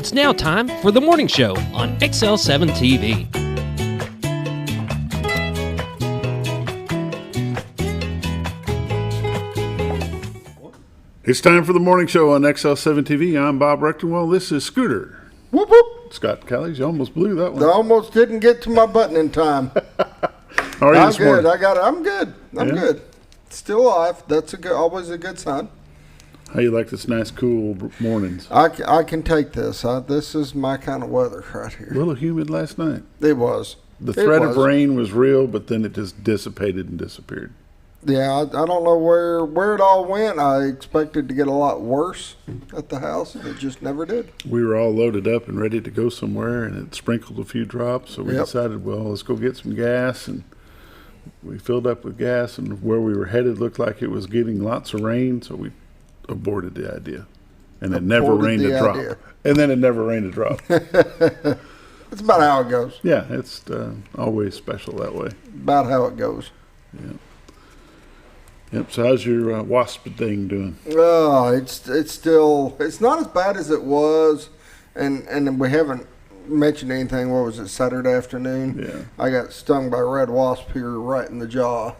It's now time for the morning show on XL7-TV. It's time for the morning show on XL7-TV. I'm Bob Rector. Well, this is Scooter. Whoop, whoop. Scott Callies, you almost blew that one. I almost didn't get to my button in time. How are you this good. morning? I'm good. I'm good. Still alive. That's always a good sign. How you like this nice, cool mornings? I can take this. This is my kind of weather right here. A little humid last night. It was. The threat of rain was real, but then it just dissipated and disappeared. Yeah, I don't know where it all went. I expected to get a lot worse at the house, and it just never did. We were all loaded up and ready to go somewhere, and it sprinkled a few drops, so we decided, well, let's go get some gas, and we filled up with gas, and where we were headed looked like it was getting lots of rain, so we aborted the idea. And it never rained a drop. And then it never rained a drop. That's about how it goes. Yeah, it's always special that way. About how it goes. Yeah. Yep. So how's your wasp thing doing? It's still not as bad as it was, and we haven't mentioned anything. What was it, Saturday afternoon? Yeah. I got stung by a red wasp here right in the jaw,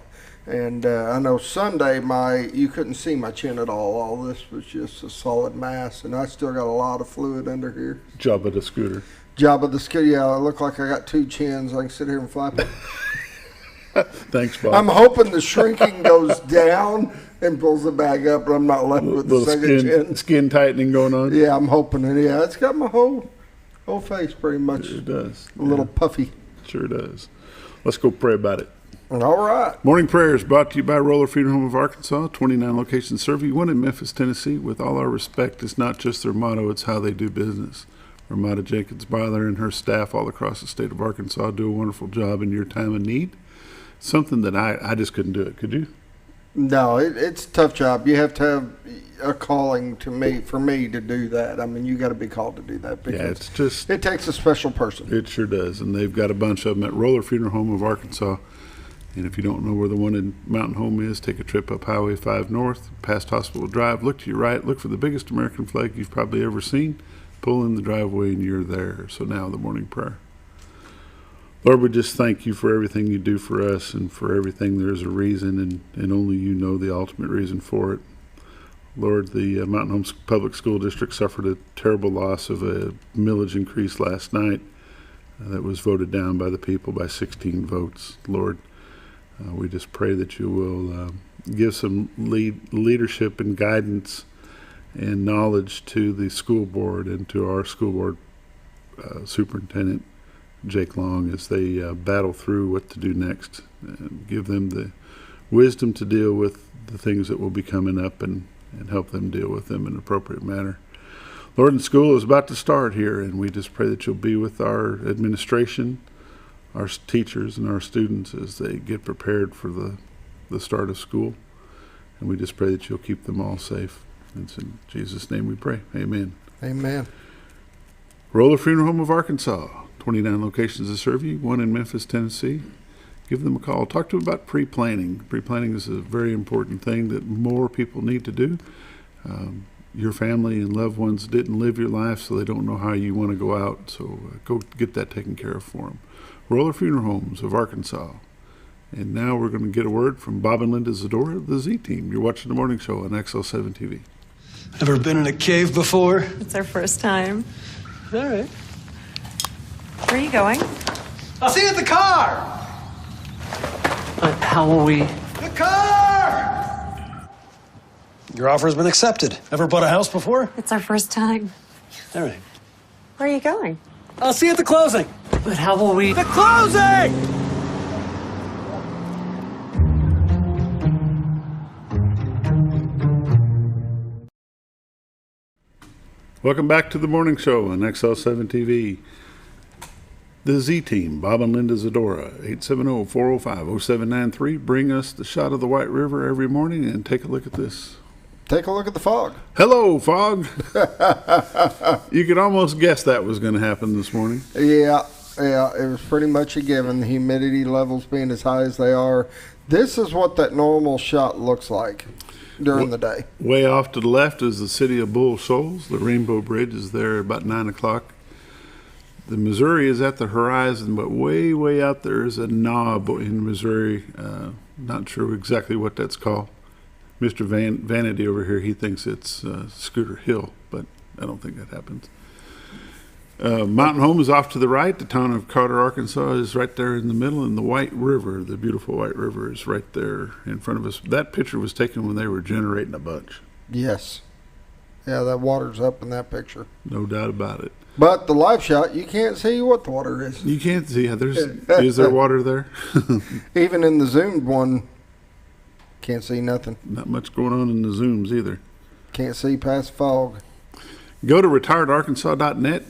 and I know Sunday you couldn't see my chin at all. All this was just a solid mass, and I still got a lot of fluid under here. Job of the Scooter. Job of the Scooter. Yeah, I look like I got two chins. I can sit here and flap it. Thanks, Bob. I'm hoping the shrinking goes down and pulls it back up, but I'm not left with the second chin. Skin tightening going on? Yeah, I'm hoping it. Yeah, it's got my whole face pretty much. It does. A little puffy. Sure does. Let's go pray about it. All right. Morning prayer is brought to you by Roller Funeral Home of Arkansas, 29 locations serve you, one in Memphis, Tennessee. With all our respect, it's not just their motto, it's how they do business. Ramada Jenkins-Byler and her staff all across the state of Arkansas do a wonderful job in your time of need. Something that I just couldn't do it. Could you? No, it's a tough job. You have to have a calling for me to do that. I mean, you got to be called to do that. Because it takes a special person. It sure does. And they've got a bunch of them at Roller Funeral Home of Arkansas. And if you don't know where the one in Mountain Home is, take a trip up Highway 5 North, past Hospital Drive, look to your right, look for the biggest American flag you've probably ever seen, pull in the driveway and you're there. So now the morning prayer. Lord, we just thank you for everything you do for us, and for everything there's a reason, and only you know the ultimate reason for it. Lord, the Mountain Home Public School District suffered a terrible loss of a millage increase last night that was voted down by the people by 16 votes. Lord, we just pray that you will give some leadership and guidance and knowledge to the school board and to our school board superintendent, Jake Long, as they battle through what to do next, and give them the wisdom to deal with the things that will be coming up, and help them deal with them in an appropriate manner. Lord, and school is about to start here, and we just pray that you'll be with our administration, our teachers, and our students as they get prepared for the start of school. And we just pray that you'll keep them all safe. It's in Jesus' name we pray. Amen. Amen. Roller Funeral Home of Arkansas. 29 locations to serve you, one in Memphis, Tennessee. Give them a call. Talk to them about pre-planning. Pre-planning is a very important thing that more people need to do. Your family and loved ones didn't live your life, so they don't know how you want to go out. So go get that taken care of for them. Roller Funeral Homes of Arkansas. And now we're going to get a word from Bob and Linda Zadora of the Z-Team. You're watching the morning show on XL7-TV. Ever been in a cave before? It's our first time. All right. Where are you going? I'll see you at the car! How will we? The car! Your offer has been accepted. Ever bought a house before? It's our first time. All right. Where are you going? I'll see you at the closing. But how will we? The closing! Welcome back to the morning show on XL7-TV. The Z-Team, Bob and Linda Zadora, 870-405-0793. Bring us the shot of the White River every morning, and take a look at this. Take a look at the fog. Hello, fog. You could almost guess that was going to happen this morning. Yeah, it was pretty much a given. The humidity levels being as high as they are. This is what that normal shot looks like. during the day. Way off to the left is the city of Bull Shoals. The Rainbow Bridge is there about 9 o'clock. The Missouri is at the horizon, but way, way out there is a knob in Missouri. Not sure exactly what that's called. Mr. Vanity over here, he thinks it's Scooter Hill, but I don't think that happens. Mountain Home is off to the right. The town of Carter, Arkansas is right there in the middle, and the White River, the beautiful White River, is right there in front of us. That picture was taken when they were generating a bunch. Yes. Yeah, that water's up in that picture. No doubt about it. But the live shot, you can't see what the water is. You can't see. Is there water there? Even in the zoomed one, can't see nothing. Not much going on in the zooms either. Can't see past fog. Go to retiredarkansas.net.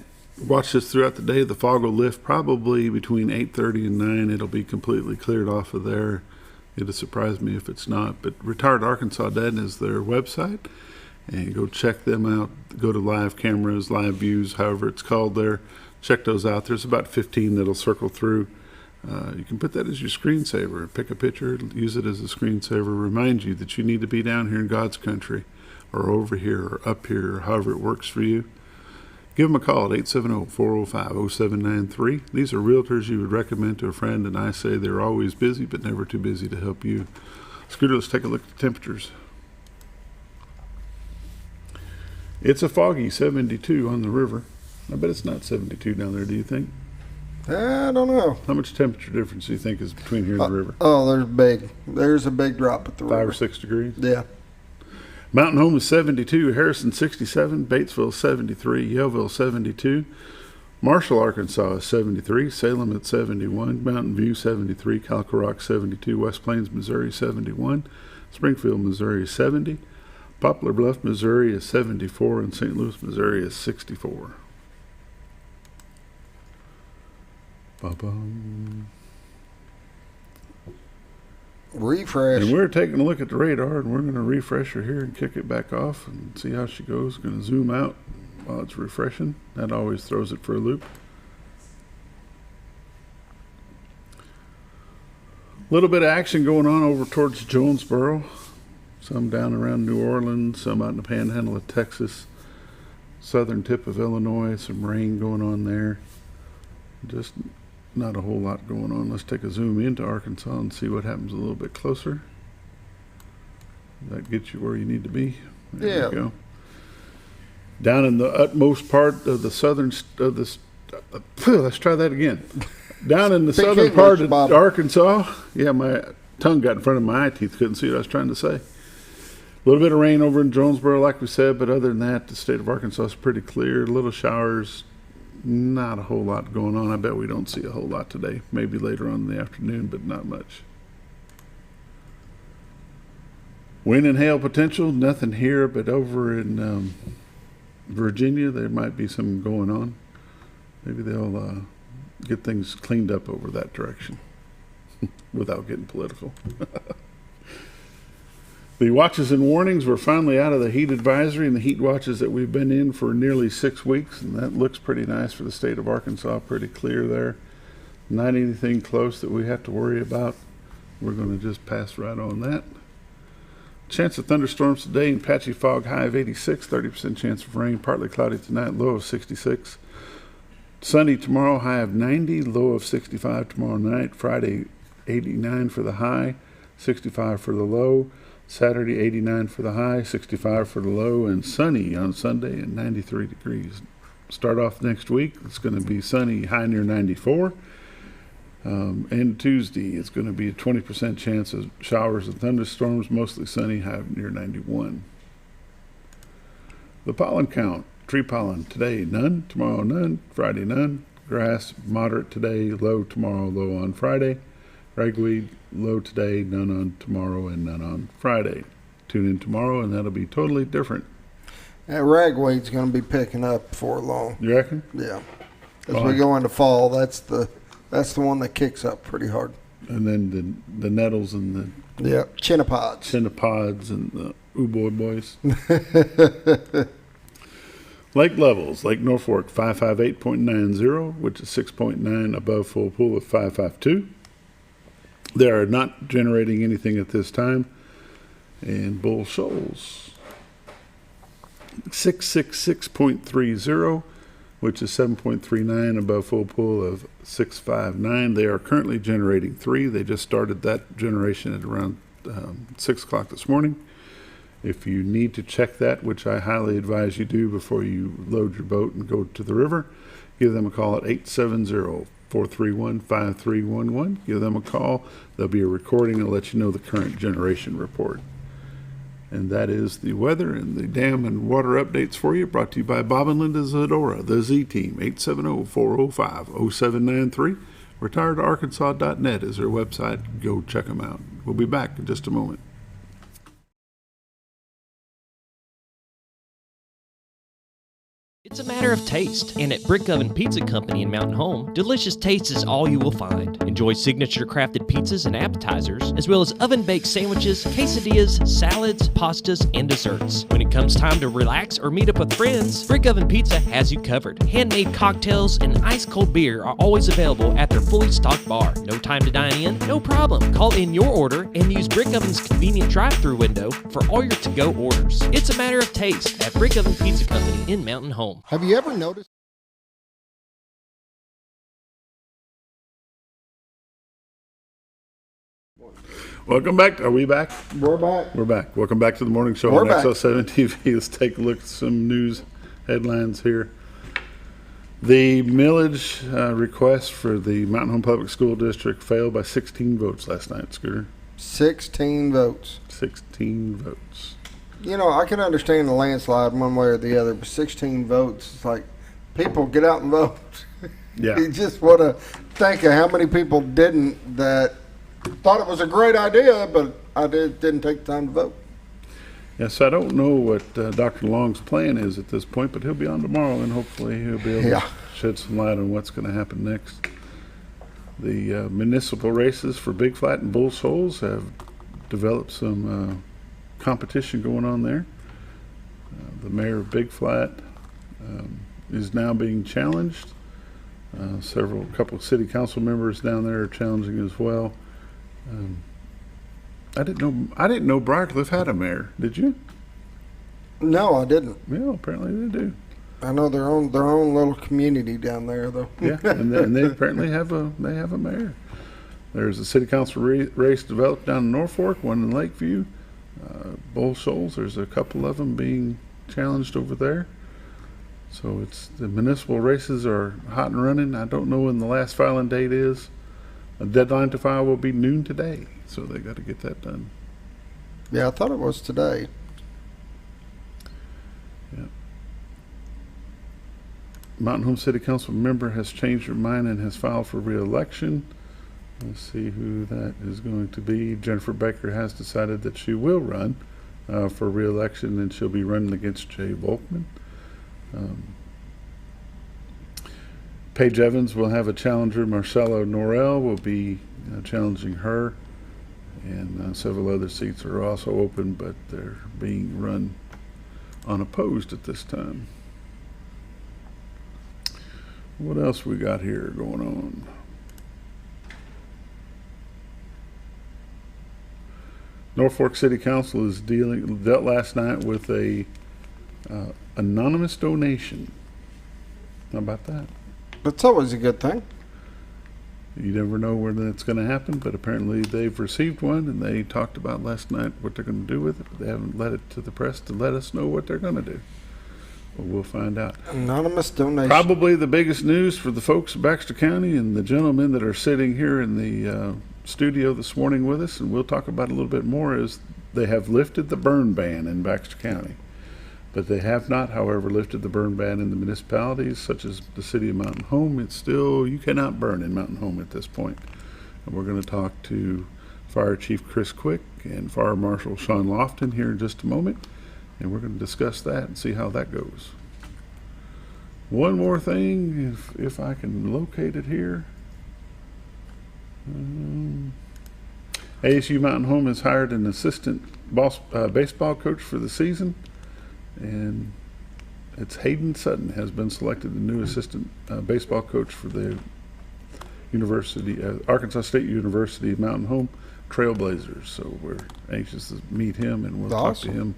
Watch this throughout the day. The fog will lift probably between 8:30 and 9. It'll be completely cleared off of there. It'll surprise me if it's not. But retiredarkansas.net is their website. And go check them out. Go to live cameras, live views, however it's called there. Check those out. There's about 15 that'll circle through. You can put that as your screensaver. Pick a picture, use it as a screensaver. Remind you that you need to be down here in God's country, or over here, or up here, or however it works for you. Give them a call at 870-405-0793. These are realtors you would recommend to a friend, and I say they're always busy, but never too busy to help you. Scooter, let's take a look at the temperatures. It's a foggy 72 on the river. I bet it's not 72 down there, do you think? I don't know. How much temperature difference do you think is between here and the river? Oh, there's a big drop at the river. 5 or 6 degrees? Yeah. Mountain Home is 72, Harrison 67, Batesville 73, Yellville 72, Marshall, Arkansas is 73, Salem at 71, Mountain View 73, Calico Rock 72, West Plains, Missouri 71, Springfield, Missouri 70, Poplar Bluff, Missouri is 74, and St. Louis, Missouri is 64. Ba-bum. Refresh. And we're taking a look at the radar, and we're going to refresh her here and kick it back off and see how she goes. Going to zoom out while it's refreshing. That always throws it for a loop. A little bit of action going on over towards Jonesboro. Some down around New Orleans, some out in the panhandle of Texas, southern tip of Illinois, some rain going on there. Just not a whole lot going on. Let's take a zoom into Arkansas and see what happens a little bit closer. That gets you where you need to be. There we go. Down in the utmost part of the southern, let's try that again. Down in the southern part of Arkansas, yeah, my tongue got in front of my eye teeth, couldn't see what I was trying to say. A little bit of rain over in Jonesboro, like we said, but other than that, the state of Arkansas is pretty clear. Little showers, not a whole lot going on. I bet we don't see a whole lot today. Maybe later on in the afternoon, but not much. Wind and hail potential, nothing here, but over in Virginia, there might be some going on. Maybe they'll get things cleaned up over that direction without getting political. The watches and warnings, we're finally out of the heat advisory and the heat watches that we've been in for nearly 6 weeks, and that looks pretty nice for the state of Arkansas, pretty clear there. Not anything close that we have to worry about. We're going to just pass right on that. Chance of thunderstorms today and patchy fog, high of 86, 30% chance of rain, partly cloudy tonight, low of 66. Sunny tomorrow, high of 90, low of 65 tomorrow night. Friday, 89 for the high, 65 for the low. Saturday, 89 for the high, 65 for the low, and sunny on Sunday and 93 degrees. Start off next week, it's going to be sunny, high near 94. And Tuesday, it's going to be a 20% chance of showers and thunderstorms, mostly sunny, high near 91. The pollen count, tree pollen, today none, tomorrow none, Friday none. Grass, moderate today, low tomorrow, low on Friday. Ragweed, low today, none on tomorrow, and none on Friday. Tune in tomorrow, and that'll be totally different. That ragweed's going to be picking up before long. You reckon? Yeah. As we go into fall, that's the one that kicks up pretty hard. And then the nettles and the chinnopods and the boys. Lake levels, Lake Norfolk 558.90, which is 6.9 above full pool of 552. They are not generating anything at this time. And Bull Shoals, 666.30, which is 7.39 above full pull of 659. They are currently generating 3. They just started that generation at around 6 o'clock this morning. If you need to check that, which I highly advise you do before you load your boat and go to the river, give them a call at 870-431-5311. Give them a call. There'll be a recording that'll let you know the current generation report. And that is the weather and the dam and water updates for you, brought to you by Bob and Linda Zadora, the Z-Team, 870-405-0793. RetiredArkansas.net is their website. Go check them out. We'll be back in just a moment. It's a matter of taste, and at Brick Oven Pizza Company in Mountain Home, delicious taste is all you will find. Enjoy signature crafted pizzas and appetizers, as well as oven-baked sandwiches, quesadillas, salads, pastas, and desserts. When it comes time to relax or meet up with friends, Brick Oven Pizza has you covered. Handmade cocktails and ice-cold beer are always available at their fully stocked bar. No time to dine in? No problem. Call in your order and use Brick Oven's convenient drive-thru window for all your to-go orders. It's a matter of taste at Brick Oven Pizza Company in Mountain Home. Have you ever noticed? Welcome back. Are we back? We're back. We're back. Welcome back to the morning show We're on back. XL7-TV. Let's take a look at some news headlines here. The millage request for the Mountain Home Public School District failed by 16 votes last night, Scooter. 16 votes. 16 votes. You know, I can understand the landslide one way or the other, but 16 votes, it's like, people get out and vote. Yeah. You just want to think of how many people didn't that thought it was a great idea, but didn't take the time to vote. Yes, I don't know what Dr. Long's plan is at this point, but he'll be on tomorrow, and hopefully he'll be able to shed some light on what's going to happen next. The municipal races for Big Flat and Bull Shoals have developed some competition going on there. The mayor of Big Flat is now being challenged. A couple of city council members down there are challenging as well. I didn't know Briarcliff had a mayor. Did you? No, I didn't. Yeah, apparently they do. I know their own little community down there, though. Yeah, and they apparently have a mayor. There's a city council race developed down in Norfolk, one in Lakeview. Bull Shoals, there's a couple of them being challenged over there. So it's the municipal races are hot and running. I don't know when the last filing date is. The deadline to file will be noon today, so they got to get that done. Yeah, I thought it was today. Yeah. Mountain Home City Council member has changed her mind and has filed for re-election. Let's see who that is going to be. Jennifer Baker has decided that she will run for re-election, and she'll be running against Jay Volkman. Paige Evans will have a challenger. Marcelo Norell will be challenging her, and several other seats are also open, but they're being run unopposed at this time. What else we got here going on? Norfolk City Council is dealt last night with a anonymous donation. How about that? That's always a good thing. You never know where that's going to happen, but apparently they've received one, and they talked about last night what they're going to do with it, but they haven't let it to the press to let us know what they're going to do. Well, we'll find out. Anonymous donation. Probably the biggest news for the folks of Baxter County and the gentlemen that are sitting here in the studio this morning with us, and we'll talk about it a little bit more, is they have lifted the burn ban in Baxter County. But they have not, however, lifted the burn ban in the municipalities, such as the city of Mountain Home. It's still, you cannot burn in Mountain Home at this point. And we're going to talk to Fire Chief Kris and Fire Marshal Shawn Lofton here in just a moment. And we're going to discuss that and see how that goes. One more thing, if I can locate it here. ASU Mountain Home has hired an assistant baseball coach for the season. And it's Hayden Sutton has been selected the new assistant baseball coach for the Arkansas State University Mountain Home trailblazers. So we're anxious to meet him, and we'll talk to him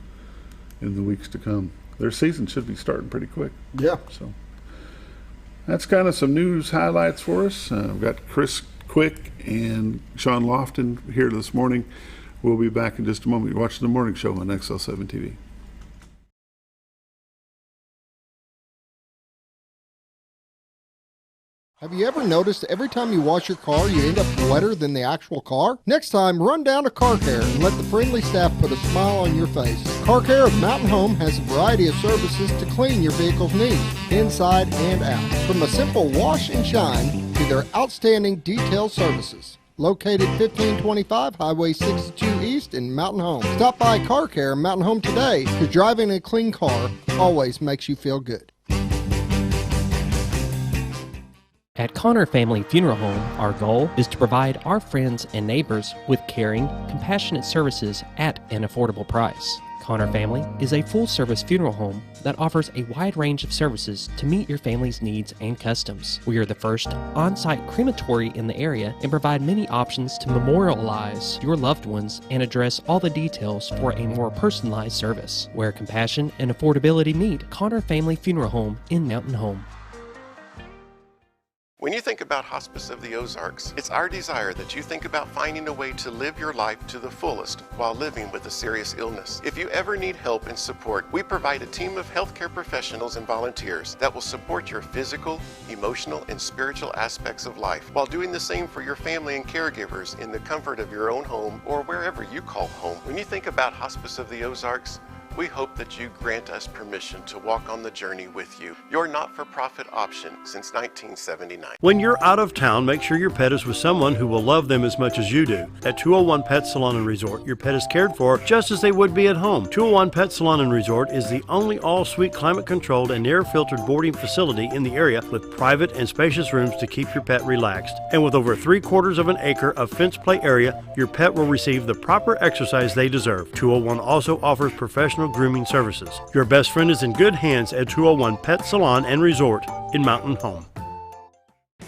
in the weeks to come. Their season should be starting pretty quick. Yeah. So that's kind of some news highlights for us. We've got Kris Quick and Shawn Lofton here this morning. We'll be back in just a moment. You're watching The Morning Show on XL7-TV. Have you ever noticed every time you wash your car, you end up wetter than the actual car? Next time, run down to Car Care and let the friendly staff put a smile on your face. Car Care of Mountain Home has a variety of services to clean your vehicle's needs, inside and out. From a simple wash and shine to their outstanding detail services. Located 1525 Highway 62 East in Mountain Home. Stop by Car Care Mountain Home today, because driving a clean car always makes you feel good. At Connor Family Funeral Home, our goal is to provide our friends and neighbors with caring, compassionate services at an affordable price. Connor Family is a full-service funeral home that offers a wide range of services to meet your family's needs and customs. We are the first on-site crematory in the area and provide many options to memorialize your loved ones and address all the details for a more personalized service. Where compassion and affordability meet, Connor Family Funeral Home in Mountain Home. When you think about Hospice of the Ozarks, it's our desire that you think about finding a way to live your life to the fullest while living with a serious illness. If you ever need help and support, we provide a team of healthcare professionals and volunteers that will support your physical, emotional, and spiritual aspects of life while doing the same for your family and caregivers in the comfort of your own home or wherever you call home. When you think about Hospice of the Ozarks, we hope that you grant us permission to walk on the journey with you. Your not-for-profit option since 1979. When you're out of town, make sure your pet is with someone who will love them as much as you do. At 201 Pet Salon and Resort, your pet is cared for just as they would be at home. 201 Pet Salon and Resort is the only all-suite climate-controlled and air-filtered boarding facility in the area with private and spacious rooms to keep your pet relaxed. And with over 3/4 of an acre of fenced play area, your pet will receive the proper exercise they deserve. 201 also offers professional grooming services. Your best friend is in good hands at 201 Pet Salon and Resort in Mountain Home.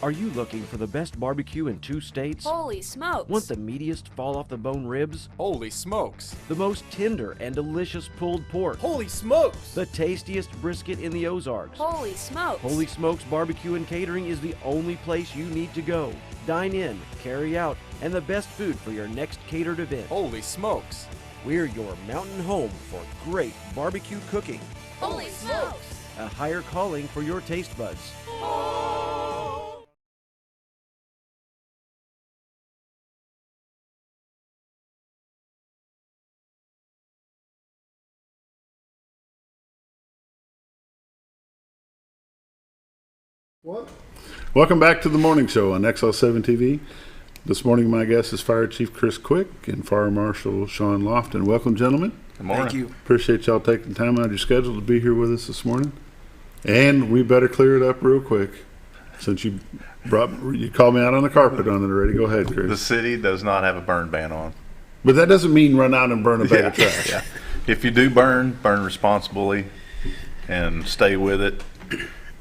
Are you looking for the best barbecue in 2 states? Holy smokes! Want the meatiest fall-off-the-bone ribs? Holy smokes! The most tender and delicious pulled pork? Holy smokes! The tastiest brisket in the Ozarks? Holy smokes! Holy Smokes Barbecue and Catering is the only place you need to go. Dine in, carry out, and the best food for your next catered event. Holy smokes! We're your mountain home for great barbecue cooking. Holy smokes! A higher calling for your taste buds. What? Welcome back to The Morning Show on XL7-TV. This morning, my guest is Fire Chief Kris Quick and Fire Marshal Shawn Lofton. Welcome, gentlemen. Good morning. Thank you. Appreciate y'all taking time out of your schedule to be here with us this morning. And we better clear it up real quick, since you called me out on the carpet on it already. Go ahead, Kris. The city does not have a burn ban on. But that doesn't mean run out and burn a bag of trash. Yeah. If you do burn responsibly and stay with it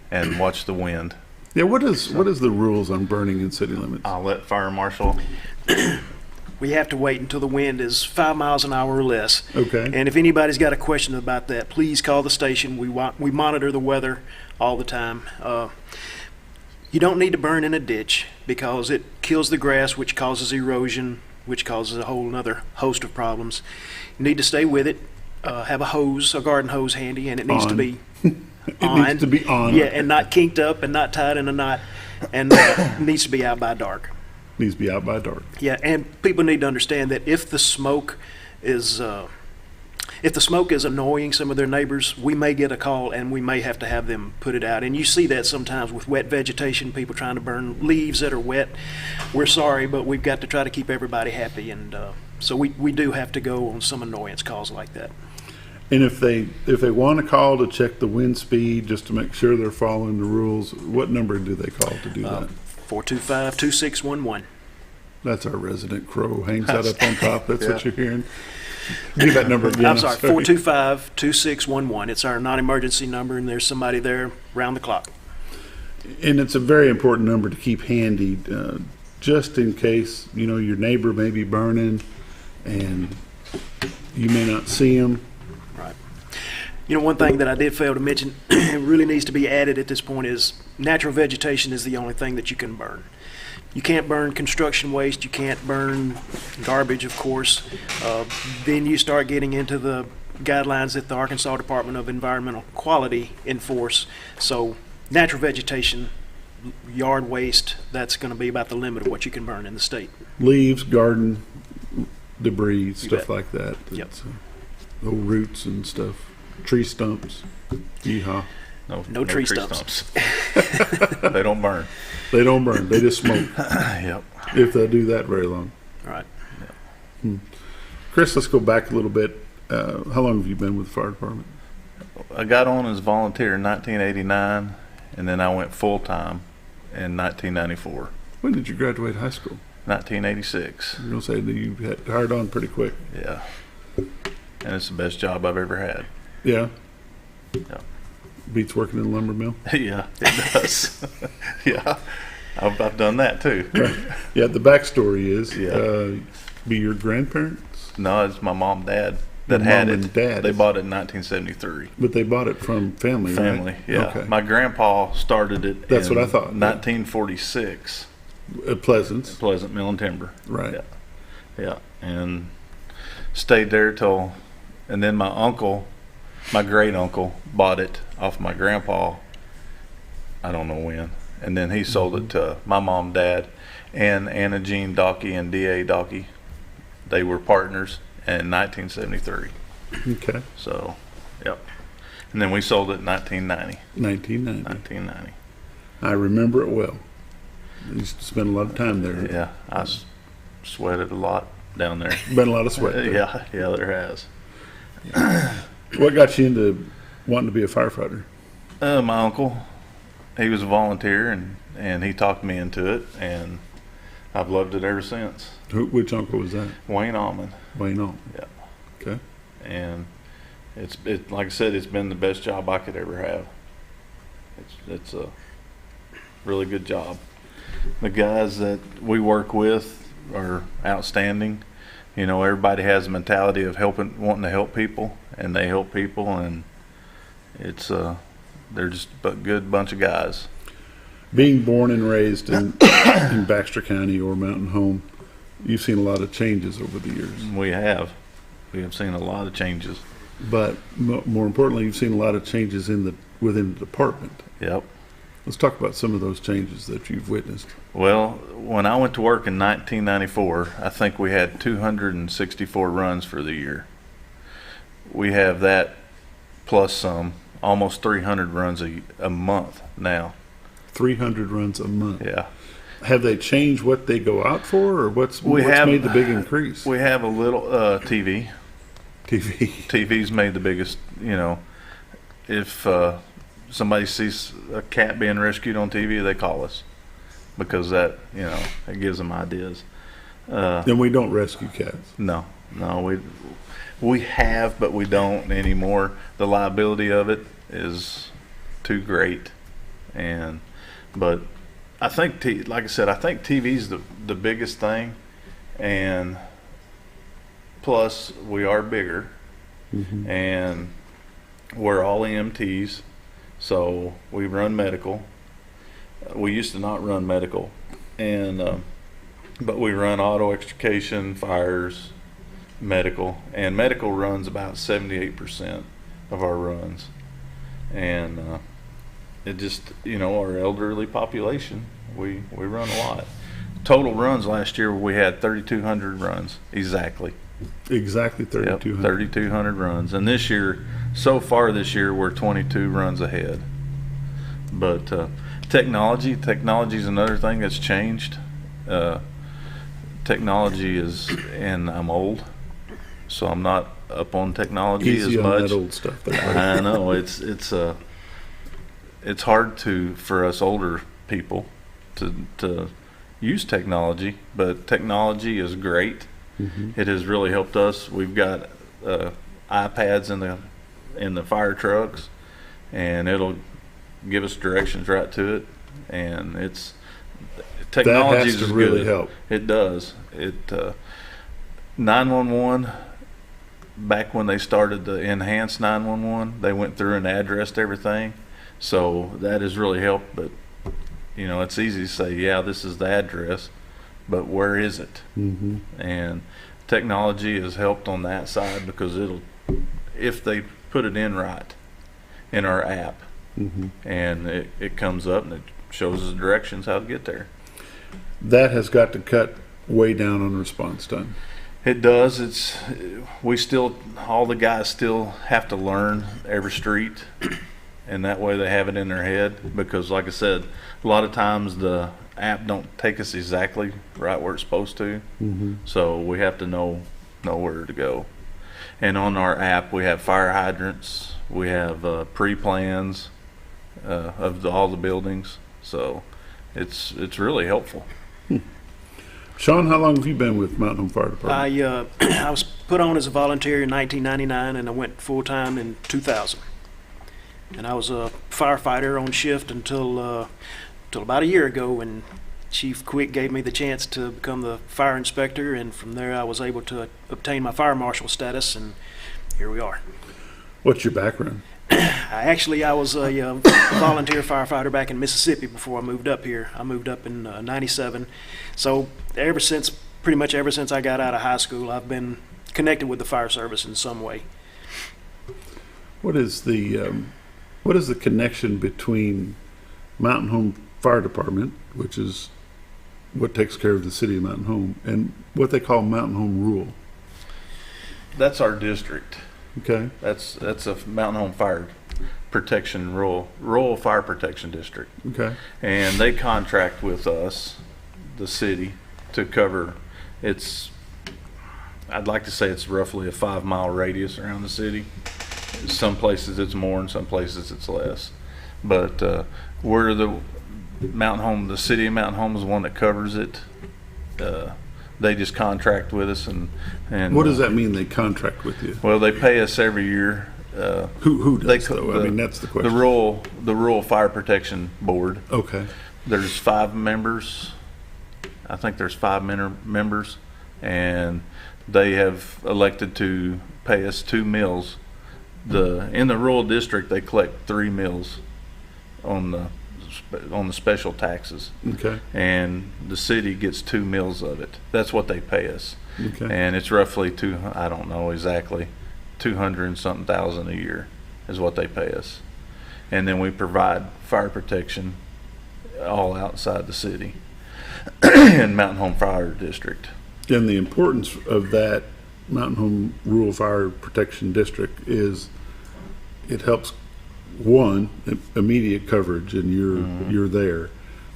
and watch the wind. Yeah, what is the rules on burning in city limits? I'll let Fire Marshal. We have to wait until the wind is 5 miles an hour or less. Okay. And if anybody's got a question about that, please call the station. We monitor the weather all the time. You don't need to burn in a ditch because it kills the grass, which causes erosion, which causes a whole other host of problems. You need to stay with it. Have a hose, a garden hose handy, and it needs to be needs to be on. Yeah, and not kinked up and not tied in a knot, and it needs to be out by dark. Needs to be out by dark. Yeah, and people need to understand that if the smoke is annoying some of their neighbors, we may get a call and we may have to have them put it out. And you see that sometimes with wet vegetation, people trying to burn leaves that are wet. We're sorry, but we've got to try to keep everybody happy, and so we do have to go on some annoyance calls like that. And if they want to call to check the wind speed just to make sure they're following the rules, what number do they call to do that? 425-2611. That's our resident crow. Hangs that up on top. That's what you're hearing. Give that number again. I'm sorry, 425-2611. It's our non-emergency number, and there's somebody there round the clock. And it's a very important number to keep handy. just in case, your neighbor may be burning and you may not see them. Right. One thing that I did fail to mention, it really needs to be added at this point, is natural vegetation is the only thing that you can burn. You can't burn construction waste. You can't burn garbage, of course. Then you start getting into the guidelines that the Arkansas Department of Environmental Quality enforce. So natural vegetation, yard waste, that's going to be about the limit of what you can burn in the state. Leaves, garden debris, stuff bet. like that. Yep. Old roots and stuff. Tree stumps. Yeehaw. No tree stumps. They don't burn. They don't burn. They just smoke. Yep. If they do that very long. All right. Kris, let's go back a little bit. How long have you been with the fire department? I got on as volunteer in 1989, and then I went full-time in 1994. When did you graduate high school? 1986. You're going to say that you had hired on pretty quick. Yeah. And it's the best job I've ever had. Yeah? Yeah. Beats working in a lumber mill? Yeah, it does. Yeah. I've done that too. Right. Yeah, the backstory is, be your grandparents? No, it's my mom and dad that Your had mom it. and dad. They bought it in 1973. But they bought it from family, Family, right? yeah. Okay. My grandpa started it That's in what I thought. 1946. Pleasance. Pleasant Mill and Timber. Right. Yeah. Yeah. And stayed there till, and then my uncle, my great uncle, bought it off my grandpa. I don't know when. And then he sold it to my mom, dad, and Anna Jean Dockey and D.A. Dockey. They were partners in 1973. Okay. So, yep. And then we sold it in 1990. 1990. I remember it well. I used to spend a lot of time there. Yeah, I sweated a lot down there. Been a lot of sweat there. Yeah, there has. What got you into wanting to be a firefighter? My uncle, he was a volunteer, and he talked me into it, and I've loved it ever since. Which uncle was that? Wayne Allman. Wayne Allman. Yeah. Okay. And it's like I said, it's been the best job I could ever have. It's a really good job. The guys that we work with are outstanding. Everybody has a mentality of wanting to help people, and they help people, and it's they're just a good bunch of guys. Being born and raised in Baxter County or Mountain Home, you've seen a lot of changes over the years. We have seen a lot of changes. But more importantly, you've seen a lot of changes within the department. Yep. Let's talk about some of those changes that you've witnessed. Well, when I went to work in 1994, I think we had 264 runs for the year. We have that plus some, almost 300 runs a month now. 300 runs a month. Yeah. Have they changed what they go out for, or what's made the big increase? We have a little TV. TV's made the biggest. If somebody sees a cat being rescued on TV, they call us because that it gives them ideas. And we don't rescue cats. No, we have, but we don't anymore. The liability of it is too great, but I think, like I said, I think TV's the biggest thing, and plus we are bigger, and we're all EMTs, so we run medical. We used to not run medical, but we run auto extrication, fires, medical, and medical runs about 78% of our runs, and it just, our elderly population, we run a lot. Total runs last year, we had 3,200 runs, exactly 3,200. Yep, 3,200 runs. And this year, so far this year, we're 22 runs ahead. But technology is another thing that's changed. Technology is, and I'm old, so I'm not up on technology Easy as much. On that old stuff. I know it's hard for us older people to use technology, but technology is great. It has really helped us. We've got iPads in the fire trucks, and it'll give us directions right to it, and technology has to is really good. help. It does. 911. Back when they started the enhanced 911, they went through and addressed everything, so that has really helped. But it's easy to say, yeah, this is the address, but where is it? Mm-hmm. And technology has helped on that side because if they put it in right in our app, Mm-hmm. and it comes up and it shows us directions how to get there. That has got to cut way down on response time. It does. All the guys still have to learn every street, and that way they have it in their head, because like I said, a lot of times the app don't take us exactly right where it's supposed to. Mm-hmm. So we have to know where to go. And on our app we have fire hydrants, we have pre-plans of all the buildings, so it's really helpful. Shawn, how long have you been with Mountain Home Fire Department? I was put on as a volunteer in 1999, and I went full-time in 2000. And I was a firefighter on shift until about a year ago, when Chief Quick gave me the chance to become the fire inspector, and from there I was able to obtain my fire marshal status, and here we are. What's your background? I was a volunteer firefighter back in Mississippi before I moved up here. I moved up in '97. So pretty much ever since I got out of high school, I've been connected with the fire service in some way. What is the connection between Mountain Home Fire Department, which is what takes care of the city of Mountain Home, and what they call Mountain Home Rural? That's our district. Okay. That's a Mountain Home Fire Protection Rural Fire Protection District. Okay. And they contract with us, the city, to cover I'd like to say it's roughly a 5-mile radius around the city. Some places it's more and some places it's less. But we're the city of Mountain Home is the one that covers it. They just contract with us, and what does that mean? They contract with you? Well, they pay us every year. Who does though? I mean, that's the question. The Rural Fire Protection Board. Okay. There's 5 members. I think there's 5 members, and they have elected to pay us 2 mills. In the rural district, they collect 3 mills on the special taxes. Okay. And the city gets 2 mills of it. That's what they pay us. Okay. And it's roughly I don't know exactly, 200 and something thousand a year is what they pay us. And then we provide fire protection all outside the city in Mountain Home Fire District. And the importance of that Mountain Home Rural Fire Protection District is it helps, one, immediate coverage, and you're there,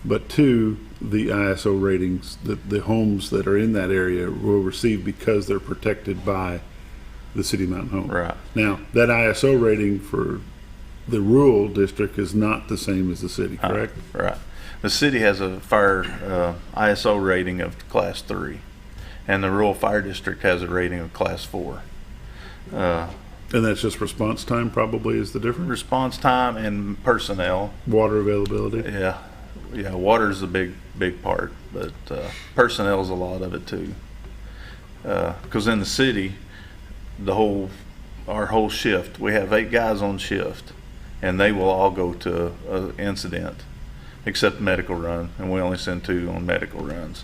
but 2, the ISO ratings that the homes that are in that area will receive because they're protected by the city of Mountain Home. Right. Now, that ISO rating for the rural district is not the same as the city, correct? Right. The city has a fire ISO rating of class 3, and the rural fire district has a rating of class 4. And that's just response time probably is the difference? Response time and personnel. Water availability? Yeah, water's a big part, but personnel's a lot of it too. Because in the city, our whole shift, we have 8 guys on shift, and they will all go to an incident, except medical run, and we only send 2 on medical runs.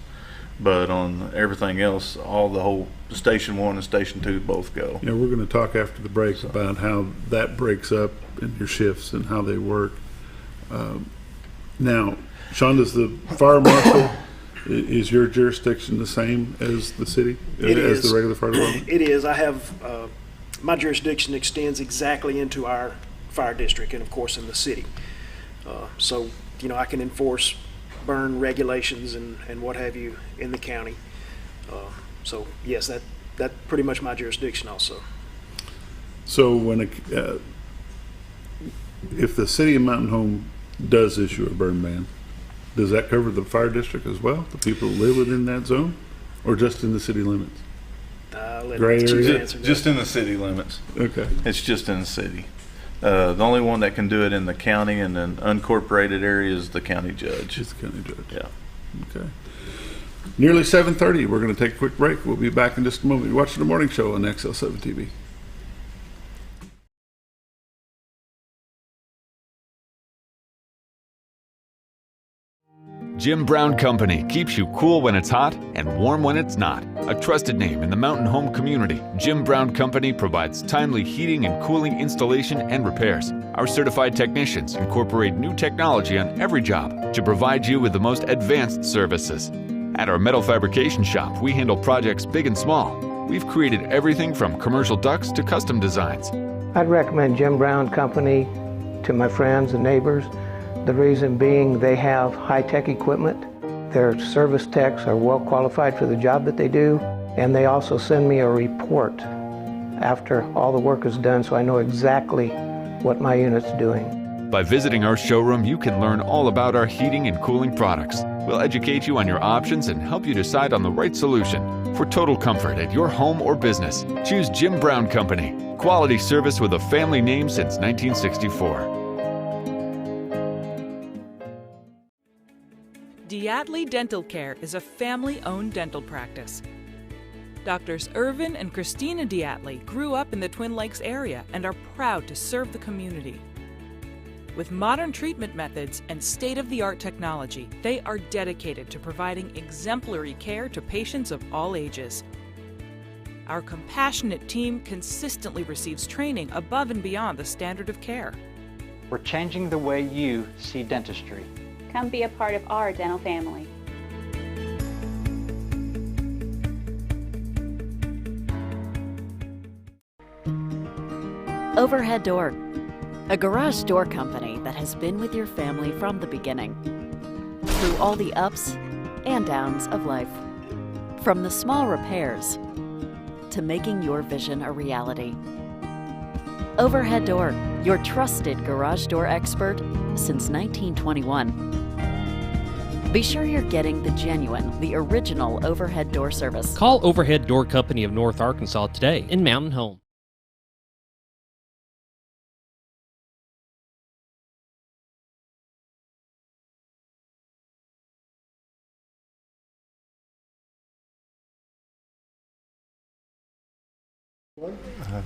But on everything else, the whole Station 1 and Station 2 both go. Yeah, we're going to talk after the break about how that breaks up in your shifts and how they work. Now, Shawn, does the fire marshal, is your jurisdiction the same as the city? It as is. The regular fire department? It is. I have, my jurisdiction extends exactly into our fire district and, of course, in the city. So, I can enforce burn regulations and what have you in the county. So yes, that's pretty much my jurisdiction also. So when if the city of Mountain Home does issue a burn ban, does that cover the fire district as well, the people who live within that zone, or just in the city limits? Gray area? Just in the city limits. Okay. It's just in the city. The only one that can do it in the county and then unincorporated area is the county judge. It's the county judge. Yeah. Okay. Nearly 7:30. We're going to take a quick break. We'll be back in just a moment. You're watching the morning show on XL7-TV. Jim Brown Company keeps you cool when it's hot and warm when it's not. A trusted name in the mountain home community, Jim Brown Company provides timely heating and cooling installation and repairs. Our certified technicians incorporate new technology on every job to provide you with the most advanced services. At our metal fabrication shop, we handle projects big and small. We've created everything from commercial ducts to custom designs. I'd recommend Jim Brown Company to my friends and neighbors. The reason being they have high-tech equipment. Their service techs are well qualified for the job that they do, and they also send me a report after all the work is done so I know exactly what my unit's doing. By visiting our showroom, you can learn all about our heating and cooling products. We'll educate you on your options and help you decide on the right solution. For total comfort at your home or business, choose Jim Brown Company. Quality service with a family name since 1964. Diatley Dental Care is a family-owned dental practice. Doctors Irvin and Christina Diatley grew up in the Twin Lakes area and are proud to serve the community. With modern treatment methods and state-of-the-art technology, they are dedicated to providing exemplary care to patients of all ages. Our compassionate team consistently receives training above and beyond the standard of care. We're changing the way you see dentistry. Come be a part of our dental family. Overhead Door, a garage door company that has been with your family from the beginning, through all the ups and downs of life. From the small repairs to making your vision a reality. Overhead Door, your trusted garage door expert since 1921. Be sure you're getting the genuine, the original overhead door service. Call Overhead Door Company of North Arkansas today in Mountain Home.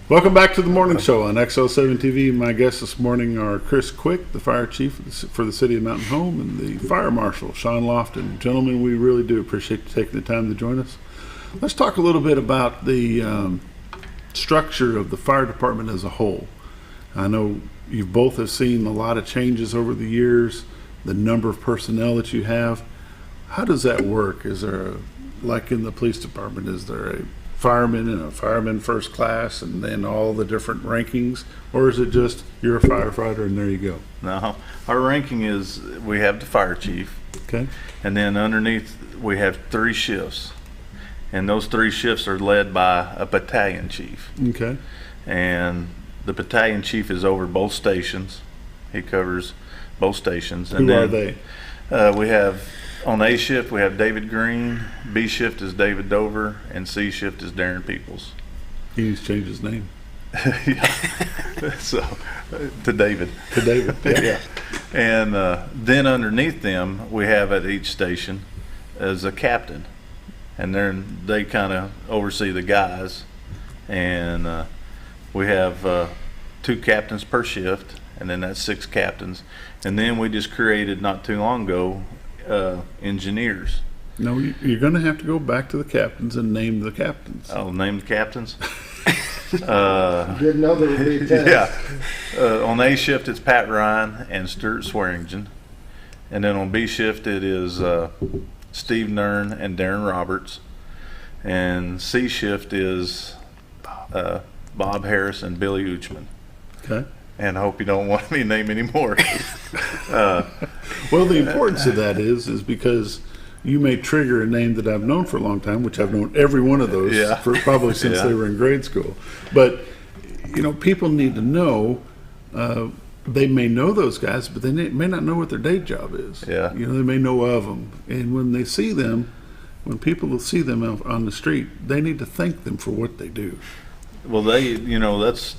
Welcome back to the morning show on XL7-TV. My guests this morning are Kris Quick, the fire chief for the city of Mountain Home, and the fire marshal, Shawn Lofton. Gentlemen, we really do appreciate you taking the time to join us. Let's talk a little bit about the structure of the fire department as a whole. I know you both have seen a lot of changes over the years, the number of personnel that you have. How does that work? Is there, like in the police department, is there a fireman and a fireman first class and then all the different rankings, or is it just you're a firefighter and there you go? No, our ranking is we have the fire chief, okay, and then underneath we have 3 shifts, and those 3 shifts are led by a battalion chief. Okay. And the battalion chief is over both stations. He covers both stations. Who are they? We have on A shift we have David Green, B shift is David Dover, and C shift is Darren Peoples. He needs to change his name. So to David. To David, yeah. And then underneath them we have at each station as a captain, and they kind of oversee the guys, and we have 2 captains per shift, and then that's 6 captains. And then we just created not too long ago engineers. No, you're going to have to go back to the captains and name the captains. I'll name the captains. Didn't know there would be a test. Yeah. On A shift it's Pat Ryan and Stuart Swearingen, and then on B shift it is Steve Nern and Darren Roberts, and C shift is Bob Harris and Billy Uchman. Okay. And I hope you don't want me to name any more. Well, the importance of that is because you may trigger a name that I've known for a long time, which I've known every one of those for probably since they were in grade school. But, you know, people need to know, they may know those guys, but they may not know what their day job is. Yeah. You know, they may know of them. And when they see them, when people see them on the street, they need to thank them for what they do. Well, that's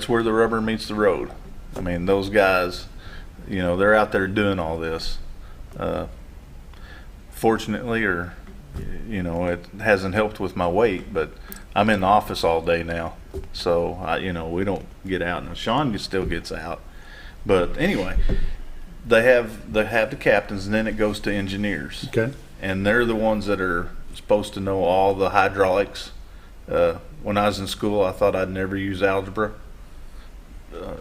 where the rubber meets the road. I mean, those guys, you know, they're out there doing all this. fortunately, or it hasn't helped with my weight, but I'm in the office all day now, so we don't get out. Now Shawn still gets out, but anyway, they have the captains, and then it goes to engineers. Okay. And they're the ones that are supposed to know all the hydraulics. When I was in school, I thought I'd never use algebra.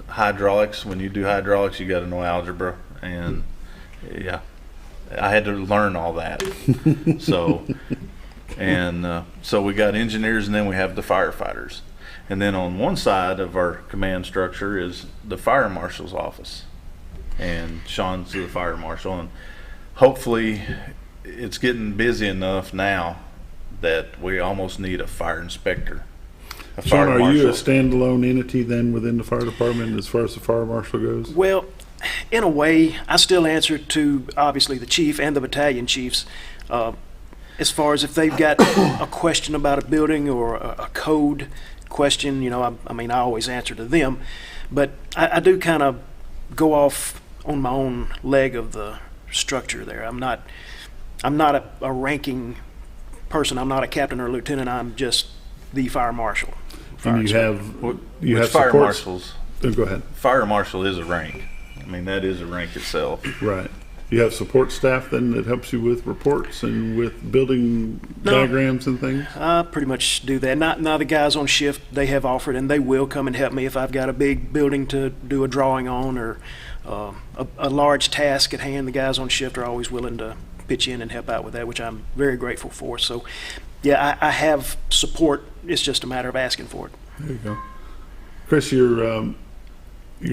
Hydraulics, when you do hydraulics, you got to know algebra, and yeah, I had to learn all that. So we got engineers, and then we have the firefighters, and then on one side of our command structure is the fire marshal's office, and Shawn's the fire marshal, and hopefully it's getting busy enough now that we almost need a fire inspector. Shawn, are you a standalone entity then within the fire department as far as the fire marshal goes? Well, in a way, I still answer to obviously the chief and the battalion chiefs. As far as if they've got a question about a building or a code question, I always answer to them. But I do kind of go off on my own leg of the structure there. I'm not a ranking person. I'm not a captain or a lieutenant. I'm just the fire marshal. And you have fire supports? marshals. Oh, go ahead. Fire marshal is a rank. That is a rank itself. Right. You have support staff then that helps you with reports and with building diagrams and things? I pretty much do that. Now the guys on shift, they have offered, and they will come and help me if I've got a big building to do a drawing on or a large task at hand. The guys on shift are always willing to pitch in and help out with that, which I'm very grateful for. So, yeah, I have support. It's just a matter of asking for it. There you go. Kris, you're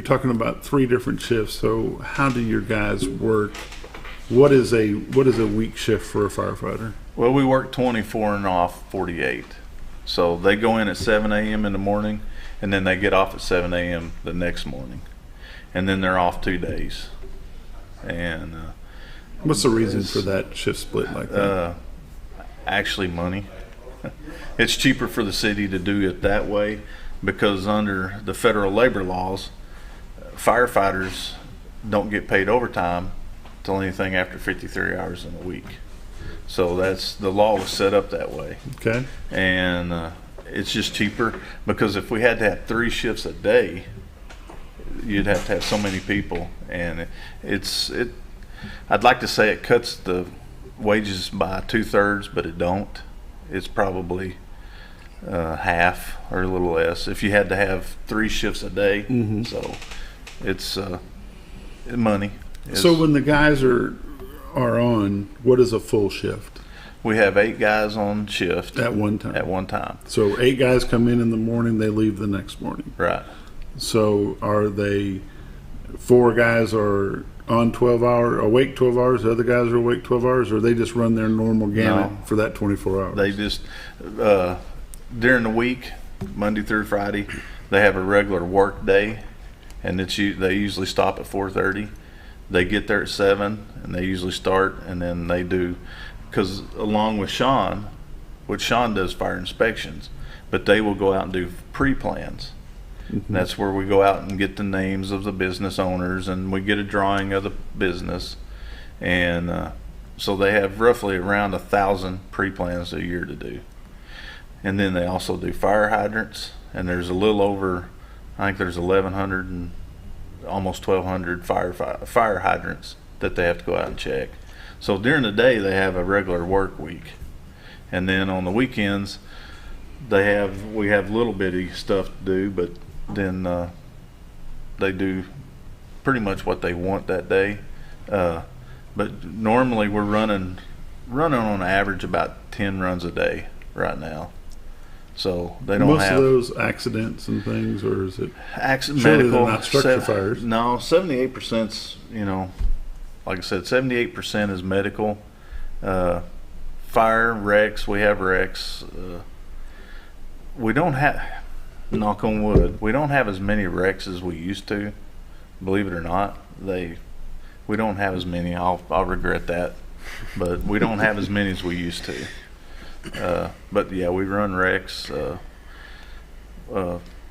talking about 3 different shifts. So how do your guys work? What is a week shift for a firefighter? Well, we work 24 and off 48. So they go in at 7 a.m. in the morning, and then they get off at 7 a.m. the next morning. And then they're off 2 days. And what's the reason for that shift split like that? Actually, money. It's cheaper for the city to do it that way because under the federal labor laws, firefighters don't get paid overtime till anything after 53 hours in a week. So that's the law was set up that way. Okay. And it's just cheaper because if we had to have 3 shifts a day, you'd have to have so many people, and I'd like to say it cuts the wages by 2/3, but it don't. It's probably half or a little less if you had to have 3 shifts a day. Mm-hmm. So it's money. So when the guys are on, what is a full shift? We have 8 guys on shift at one time. At one time. So 8 guys come in the morning, they leave the next morning. Right. So are they 4 guys are on 12 hours, awake 12 hours, the other guys are awake 12 hours, or they just run their normal gamut for that 24 hours? They just, during the week, Monday through Friday, they have a regular work day, and they usually stop at 4:30. They get there at 7, and they usually start, and then they do, because along with Shawn, which Shawn does fire inspections, but they will go out and do pre-plans. Mm-hmm. That's where we go out and get the names of the business owners, and we get a drawing of the business, and so they have roughly around 1,000 pre-plans a year to do. And then they also do fire hydrants, and there's a little over, I think there's 1,100 and almost 1,200 fire hydrants that they have to go out and check. So during the day they have a regular work week, and then on the weekends we have little bitty stuff to do, but then they do pretty much what they want that day. But normally we're running on average about 10 runs a day right now. So they don't have most of those accidents and things, or is it medical? They're not structure fires. No, 78%'s, like I said, 78% is medical. Fire wrecks, we have wrecks. We don't have, knock on wood, we don't have as many wrecks as we used to. Believe it or not, we don't have as many. I'll regret that, but we don't have as many as we used to. But yeah, we run wrecks.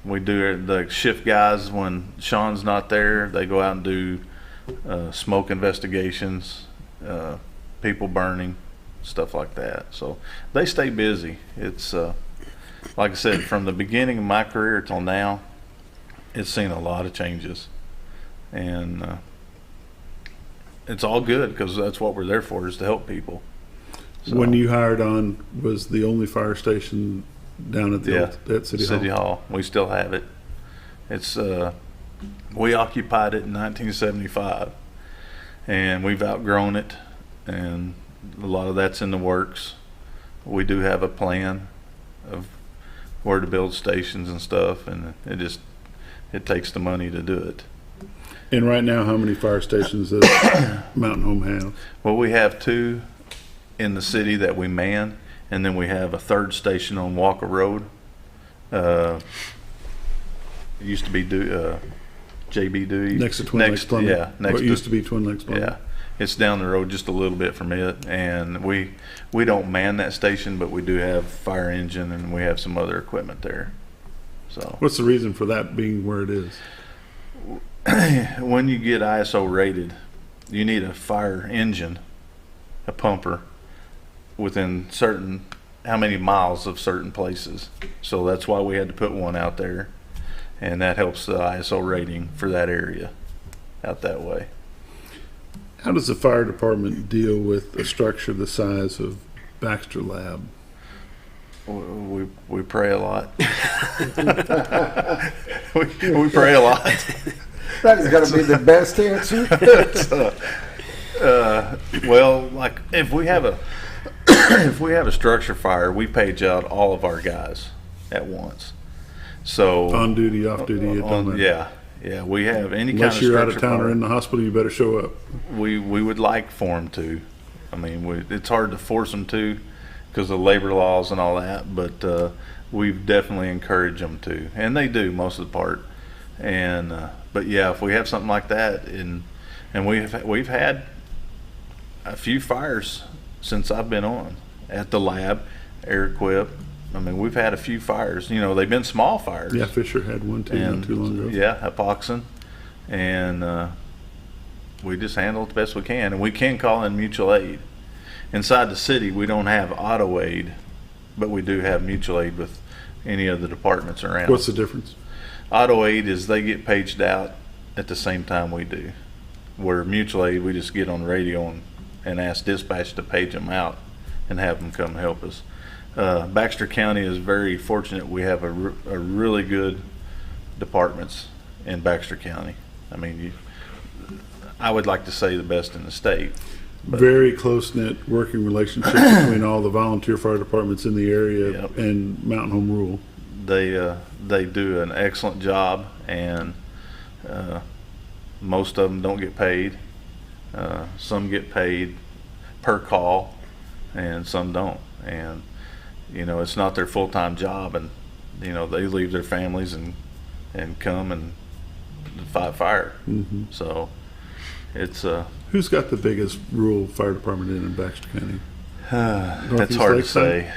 We do the shift guys when Shawn's not there. They go out and do smoke investigations, people burning, stuff like that. So they stay busy. It's like I said, from the beginning of my career till now, it's seen a lot of changes, and it's all good because that's what we're there for, is to help people. So, when you hired on, was the only fire station down at the at City Hall? We still have it. It's we occupied it in 1975, and we've outgrown it, and a lot of that's in the works. We do have a plan of where to build stations and stuff, and it takes the money to do it. And right now, how many fire stations does Mountain Home have? Well, we have 2 in the city that we man, and then we have a 3rd station on Walker Road. It used to be JB Dewey. Next to Twin Lakes Plumbing. Yeah, what used to be Twin Lakes Plumbing. Yeah, it's down the road just a little bit from it, and we don't man that station, but we do have fire engine, and we have some other equipment there. So what's the reason for that being where it is? When you get ISO rated, you need a fire engine, a pumper, within how many miles of certain places. So that's why we had to put one out there, and that helps the ISO rating for that area out that way. How does the fire department deal with a structure the size of Baxter Lab? We pray a lot. we pray a lot. That is going to be the best answer. Well, like if we have a structure fire, we page out all of our guys at once. So on duty, off duty, it don't matter. Yeah. We have any unless kind of you're out of structure town fire, or in the hospital, you better show up. We would like for them to. I mean, it's hard to force them to because of labor laws and all that, but we've definitely encouraged them to, and they do most of the part. And but yeah, if we have something like that, and we've had a few fires since I've been on at the lab, Air Equip. I mean, we've had a few fires. You know, they've been small fires. Yeah, Fisher had one too, not too long ago. Yeah, epoxin, and we just handle it the best we can, and we can call in mutual aid. Inside the city, we don't have auto aid, but we do have mutual aid with any of the departments around. What's the difference? Auto aid is they get paged out at the same time we do. Where mutual aid, we just get on the radio and ask dispatch to page them out and have them come help us. Baxter County is very fortunate. We have a really good departments in Baxter County. I mean, I would like to say the best in the state. Very close-knit working relationship between all the volunteer fire departments in the area and Mountain Home Rural. They do an excellent job, and most of them don't get paid. Some get paid per call, and some don't. And you know, it's not their full-time job, and you know, they leave their families and come and fight fire. Mm-hmm. So it's who's got the biggest rural fire department in Baxter County? That's hard to say.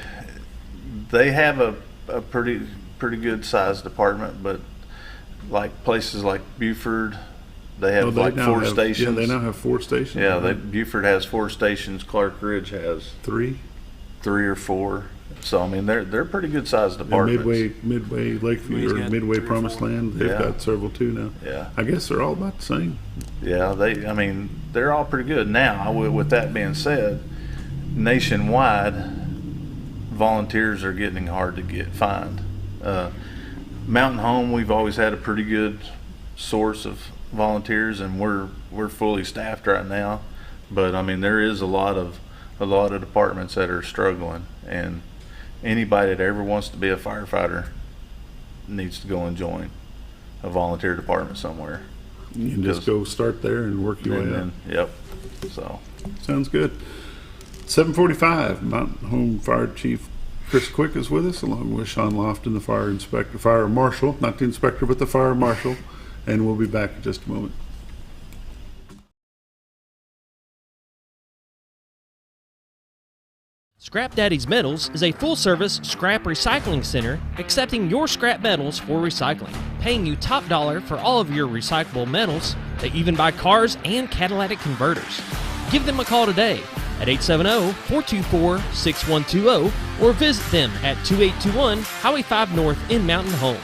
They have a pretty good sized department, but like places like Buford, they have like 4 stations. Yeah, they now have 4 stations. Yeah, Buford has 4 stations. Clark Ridge has 3 or 4. So I mean, they're pretty good sized departments. And Midway Lakeview or Midway Promised Land, they've got several too now. Yeah, I guess they're all about the same. Yeah, they're all pretty good now. With that being said, nationwide, volunteers are getting hard to find. Mountain Home, we've always had a pretty good source of volunteers, and we're fully staffed right now. But I mean, there is a lot of departments that are struggling, and anybody that ever wants to be a firefighter needs to go and join a volunteer department somewhere. You can just go start there and work your way up. Yep. So sounds good. 7:45. Mountain Home Fire Chief Kris Quick is with us, along with Shawn Lofton, the fire marshal, not the inspector, but the fire marshal, and we'll be back in just a moment. Scrap Daddy's Metals is a full-service scrap recycling center accepting your scrap metals for recycling, paying you top dollar for all of your recyclable metals. They even buy cars and catalytic converters. Give them a call today, at 870-424-6120 or visit them at 2821 Highway 5 North in Mountain Home.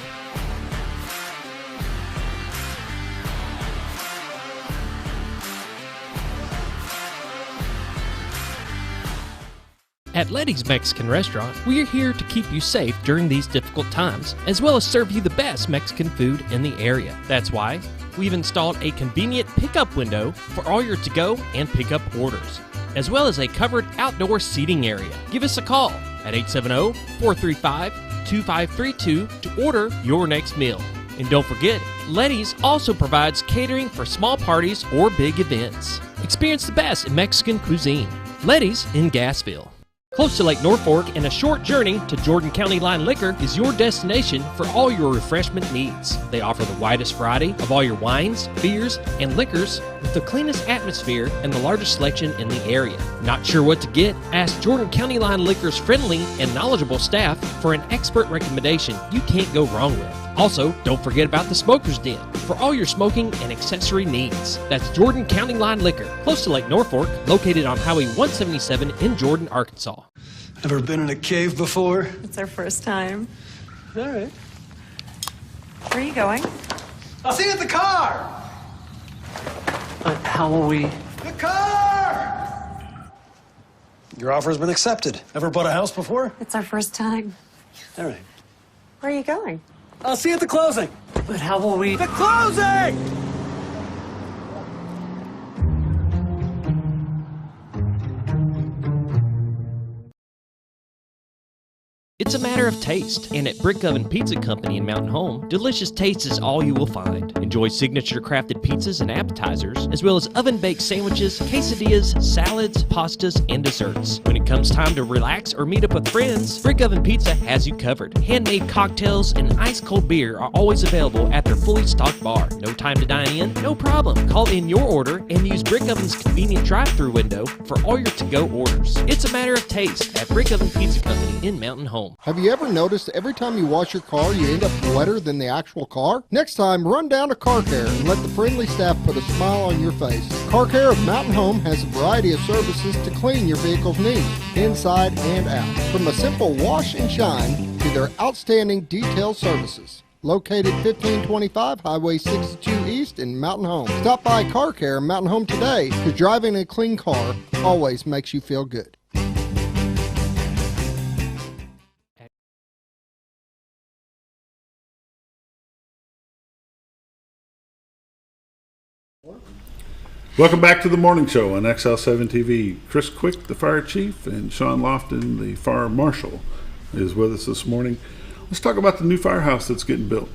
At Letty's Mexican Restaurant, we are here to keep you safe during these difficult times, as well as serve you the best Mexican food in the area. That's why we've installed a convenient pickup window for all your to-go and pickup orders, as well as a covered outdoor seating area. Give us a call at 870-435-2532 to order your next meal. And don't forget, Letty's also provides catering for small parties or big events. Experience the best in Mexican cuisine. Letty's in Gassville. Close to Lake Norfolk and a short journey to Jordan County Line Liquor is your destination for all your refreshment needs. They offer the widest variety of all your wines, beers, and liquors with the cleanest atmosphere and the largest selection in the area. Not sure what to get? Ask Jordan County Line Liquor's friendly and knowledgeable staff for an expert recommendation you can't go wrong with. Also, don't forget about the Smoker's Den for all your smoking and accessory needs. That's Jordan County Line Liquor, close to Lake Norfolk, located on Highway 177 in Jordan, Arkansas. Ever been in a cave before? It's our first time. All right. Where are you going? I'll see you at the car! How will we? The car! Your offer has been accepted. Ever bought a house before? It's our first time. All right. Where are you going? I'll see you at the closing. But how will we? The closing! It's a matter of taste, and at Brick Oven Pizza Company in Mountain Home, delicious taste is all you will find. Enjoy signature crafted pizzas and appetizers, as well as oven-baked sandwiches, quesadillas, salads, pastas, and desserts. When it comes time to relax or meet up with friends, Brick Oven Pizza has you covered. Handmade cocktails and ice-cold beer are always available at their fully stocked bar. No time to dine in? No problem. Call in your order and use Brick Oven's convenient drive-thru window for all your to-go orders. It's a matter of taste at Brick Oven Pizza Company in Mountain Home. Have you ever noticed every time you wash your car, you end up wetter than the actual car? Next time, run down to Car Care and let the friendly staff put a smile on your face. Car Care of Mountain Home has a variety of services to clean your vehicle's needs, inside and out. From a simple wash and shine to their outstanding detailed services. Located 1525 Highway 62 East in Mountain Home. Stop by Car Care Mountain Home today, because driving a clean car always makes you feel good. Welcome back to the morning show on XL7-TV. Kris Quick, the fire chief, and Shawn Lofton, the fire marshal, is with us this morning. Let's talk about the new firehouse that's getting built.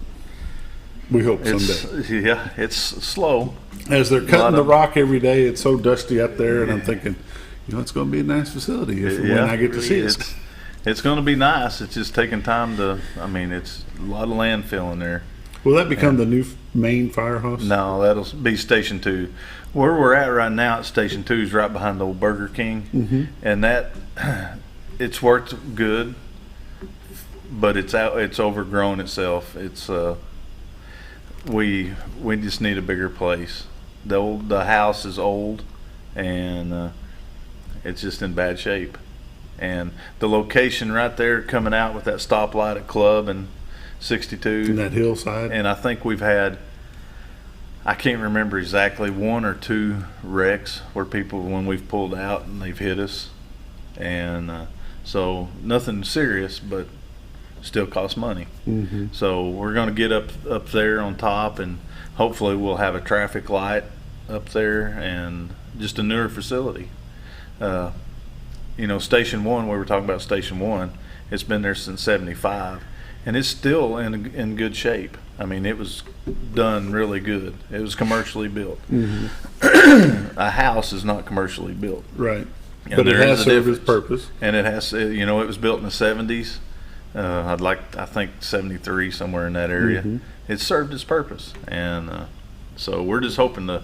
We hope someday. Yeah, it's slow. As they're cutting the rock every day, it's so dusty up there, and I'm thinking, it's going to be a nice facility when I get to see it. It's going to be nice. It's just taking time to, it's a lot of landfill in there. Will that become the new main firehouse? No, that'll be Station 2. Where we're at right now at Station 2 is right behind the old Burger King, and that it's worked good, but it's overgrown itself. It's we just need a bigger place. The house is old, and it's just in bad shape. And the location right there, coming out with that stoplight at Club and 62, and that hillside, and I think we've had, I can't remember exactly, 1 or 2 wrecks where people, when we've pulled out and they've hit us, and so nothing serious, but still costs money. So we're going to get up there on top, and hopefully we'll have a traffic light up there and just a newer facility. Station 1, we were talking about Station 1, it's been there since '75. And it's still in good shape. It was done really good. It was commercially built. A house is not commercially built. Right. And but it has served its purpose. And it has, it was built in the 70s. I think 73, somewhere in that area. It served its purpose. And so we're just hoping to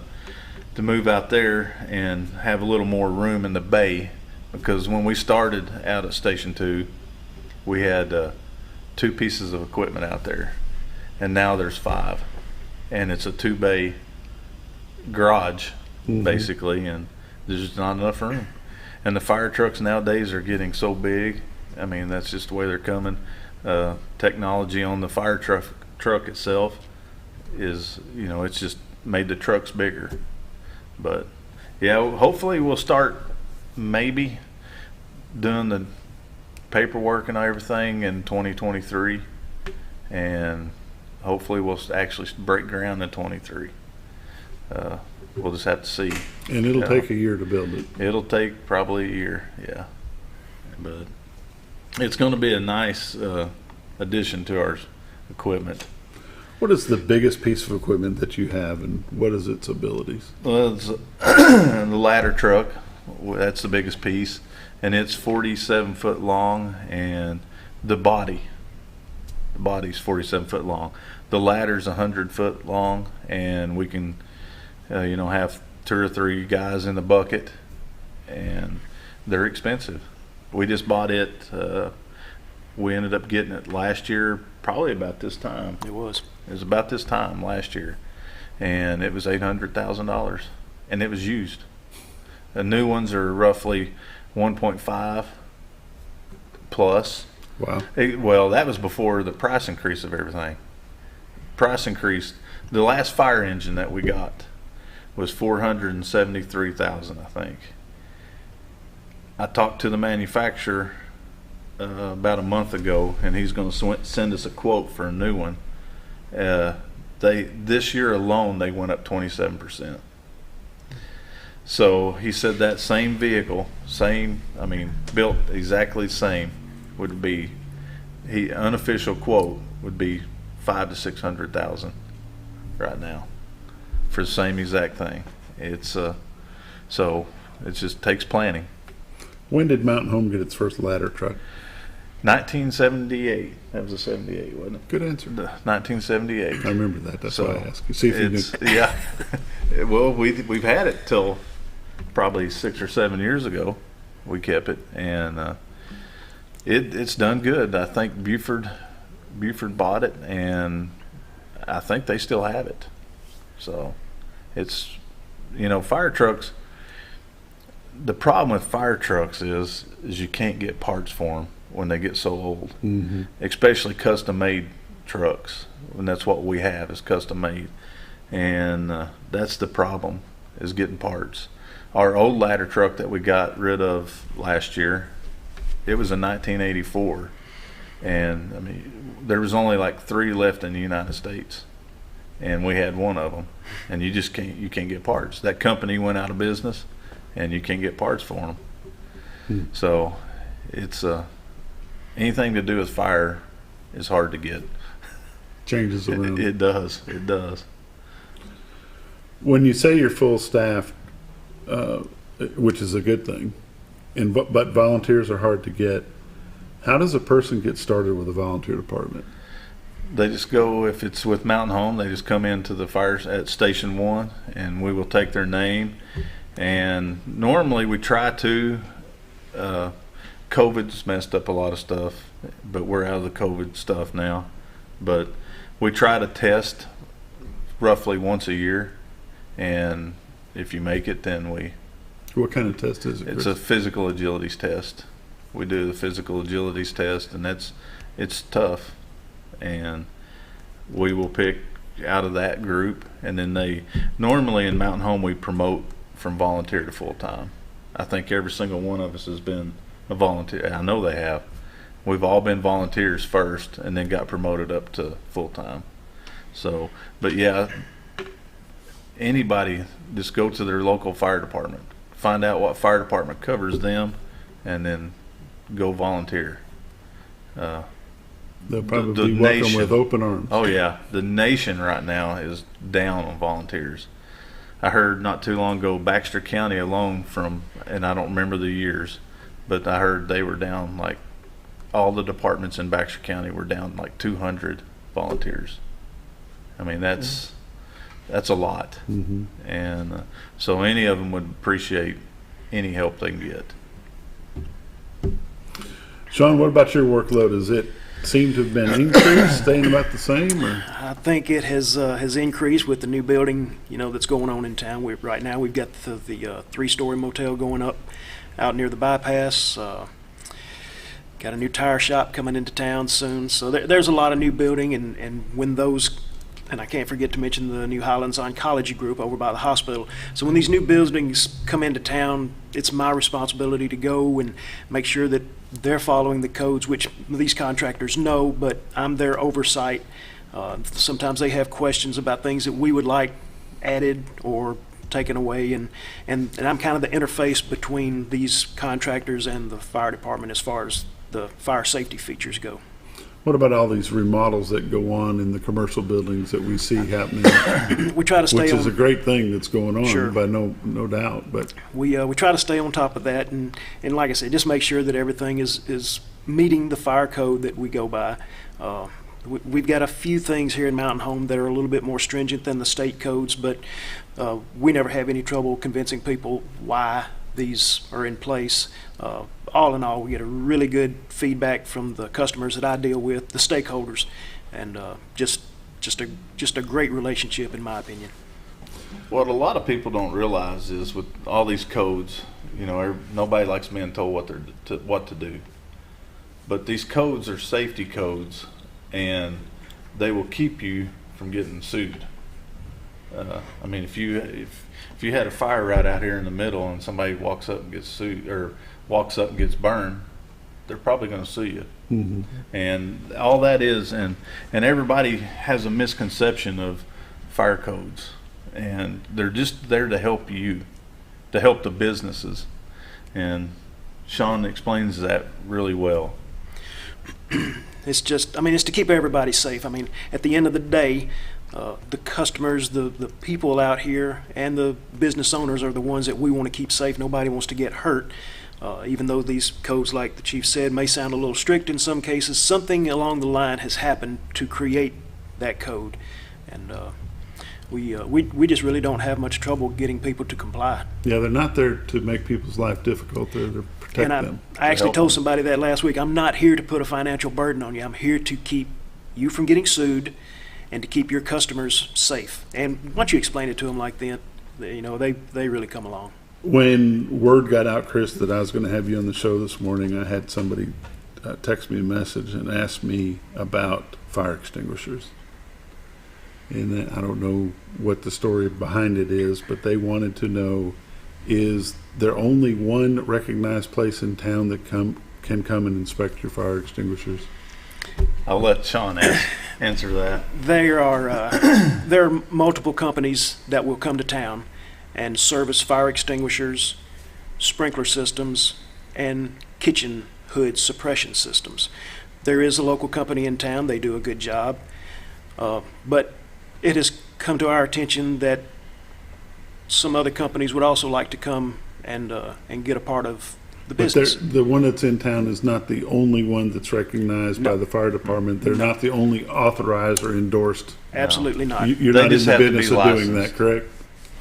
move out there and have a little more room in the bay. Because when we started out at Station 2, we had 2 pieces of equipment out there, and now there's 5, and it's a 2-bay garage basically, and there's just not enough room. And the fire trucks nowadays are getting so big. I mean, that's just the way they're coming. Technology on the fire truck itself is, it's just made the trucks bigger. But yeah, hopefully we'll start maybe doing the paperwork and everything in 2023, and hopefully we'll actually break ground in 23. We'll just have to see. And it'll take a year to build it. It'll take probably a year, yeah. But it's going to be a nice addition to our equipment. What is the biggest piece of equipment that you have, and what is its abilities? Well, it's the ladder truck. That's the biggest piece, and it's 47 foot long, and the body's 47 foot long. The ladder's 100 foot long, and we can have 2 or 3 guys in the bucket, and they're expensive. We just bought it. We ended up getting it last year, probably about this time. It was about this time last year, and it was $800,000, and it was used. The new ones are roughly 1.5 plus. Wow. Well, that was before the price increase of everything. Price increased. The last fire engine that we got was $473,000, I think. I talked to the manufacturer about a month ago, and he's going to send us a quote for a new one. This year alone, they went up 27%. So he said that same vehicle, built exactly the same, would be, unofficial quote would be $500,000 to $600,000 right now for the same exact thing. It's so it just takes planning. When did Mountain Home get its first ladder truck? 1978. That was a 78, wasn't it? Good answer. 1978. I remember that. That's why I asked. See if you knew. Yeah. Well, we've had it till probably 6 or 7 years ago. We kept it, and it's done good. I think Buford bought it, and I think they still have it. So it's, fire trucks. The problem with fire trucks is you can't get parts for them when they get so old, especially custom made trucks. And that's what we have, is custom made, and that's the problem, is getting parts. Our old ladder truck that we got rid of last year, it was a 1984, and there was only like 3 left in the United States, and we had one of them, and you can't get parts. That company went out of business, and you can't get parts for them. So it's anything to do with fire is hard to get. Changes around. It does. When you say you're full staff, which is a good thing, but volunteers are hard to get, how does a person get started with a volunteer department? They just go, if it's with Mountain Home, they just come into the fires at Station 1, and we will take their name. And normally we try to, COVID's messed up a lot of stuff, but we're out of the COVID stuff now. But we try to test roughly once a year, and if you make it, then we... What kind of test is it, Kris? It's a physical agilities test. We do the physical agilities test, and it's tough. And we will pick out of that group, and then normally in Mountain Home we promote from volunteer to full-time. I think every single one of us has been a volunteer. I know they have. We've all been volunteers first, and then got promoted up to full-time. So, but yeah, anybody, just go to their local fire department, find out what fire department covers them, and then go volunteer. They'll probably be welcome with open arms. Oh yeah, the nation right now is down on volunteers. I heard not too long ago, Baxter County alone, and I don't remember the years, but I heard they were down, like all the departments in Baxter County were down like 200 volunteers. I mean, that's a lot. And so any of them would appreciate any help they can get. Shawn, what about your workload? Does it seem to have been increased, staying about the same? Or? I think it has increased with the new building, that's going on in town. Right now we've got the 3-story motel going up. out near the bypass. Got a new tire shop coming into town soon. So there's a lot of new building, and when those, and I can't forget to mention the new Highlands Oncology Group over by the hospital. So when these new buildings come into town, it's my responsibility to go and make sure that they're following the codes, which these contractors know, but I'm their oversight. Sometimes they have questions about things that we would like added or taken away, and I'm kind of the interface between these contractors and the fire department as far as the fire safety features go. What about all these remodels that go on in the commercial buildings that we see happening? We try to stay which on, is a great thing that's going on, Sure. by no doubt. But we try to stay on top of that, and like I said, just make sure that everything is meeting the fire code that we go by. We've got a few things here in Mountain Home that are a little bit more stringent than the state codes, but we never have any trouble convincing people why these are in place. All in all, we get a really good feedback from the customers that I deal with, the stakeholders, and just a great relationship, in my opinion. What a lot of people don't realize is with all these codes, nobody likes being told what to do. But these codes are safety codes, and they will keep you from getting sued. I mean, if you had a fire right out here in the middle and somebody walks up and gets sued or walks up and gets burned, they're probably going to sue you. Mm-hmm. And all that is, and everybody has a misconception of fire codes, and they're just there to help you, to help the businesses. And Shawn explains that really well. It's just, it's to keep everybody safe. At the end of the day, the customers, the people out here, and the business owners are the ones that we want to keep safe. Nobody wants to get hurt. Even though these codes, like the chief said, may sound a little strict in some cases, something along the line has happened to create that code. And we just really don't have much trouble getting people to comply. yeah, they're not there to make people's life difficult. They're to protect them. I actually told somebody that last week. I'm not here to put a financial burden on you. I'm here to keep you from getting sued and to keep your customers safe. And once you explain it to them like that, they really come along. When word got out, Kris, that I was going to have you on the show this morning, I had somebody text me a message and ask me about fire extinguishers. And I don't know what the story behind it is, but they wanted to know, is there only one recognized place in town that can come and inspect your fire extinguishers? I'll let Shawn answer that. There are multiple companies that will come to town and service fire extinguishers, sprinkler systems, and kitchen hood suppression systems. There is a local company in town. They do a good job. But it has come to our attention that some other companies would also like to come and get a part of the business. But the one that's in town is not the only one that's recognized by the fire department. They're not the only authorized or endorsed. Absolutely not. You're They not in just the have to business be of doing licensed. that, correct?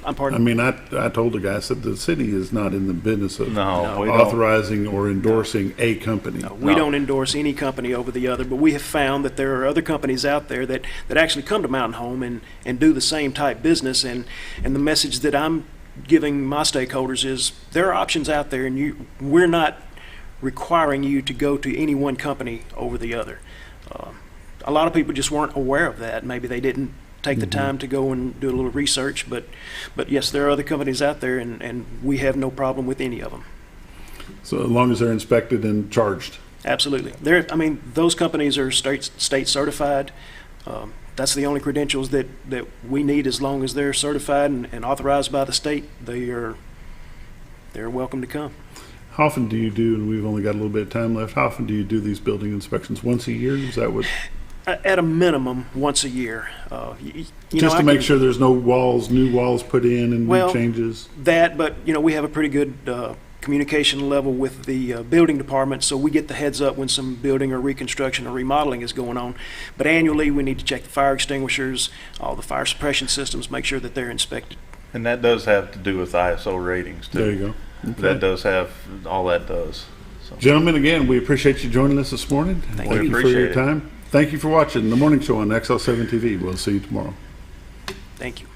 I'm pardon? I told the guy, I said the city is not in the business of we don't. authorizing or endorsing a company. We don't endorse any company over the other, but we have found that there are other companies out there that actually come to Mountain Home and do the same type business. And the message that I'm giving my stakeholders is there are options out there, and we're not requiring you to go to any one company over the other. A lot of people just weren't aware of that. Maybe they didn't take the time to go and do a little research, but yes, there are other companies out there, and we have no problem with any of them. So as long as they're inspected and charged. Absolutely. Those companies are state certified. That's the only credentials that we need. As long as they're certified and authorized by the state, they're welcome to come. How often do you do, and we've only got a little bit of time left, how often do you do these building inspections? Once a year? Is that what? At a minimum, once a year. Just to make sure there's no new walls put in and new changes? But we have a pretty good communication level with the building department, so we get the heads up when some building or reconstruction or remodeling is going on. But annually, we need to check the fire extinguishers, all the fire suppression systems, make sure that they're inspected. And that does have to do with ISO ratings, too. There you go. Okay. That does have, all that does. So. Gentlemen, again, we appreciate you joining us this morning. Thank you for your time. Thank you for watching The Morning Show on XL7-TV. We'll see you tomorrow. Thank you.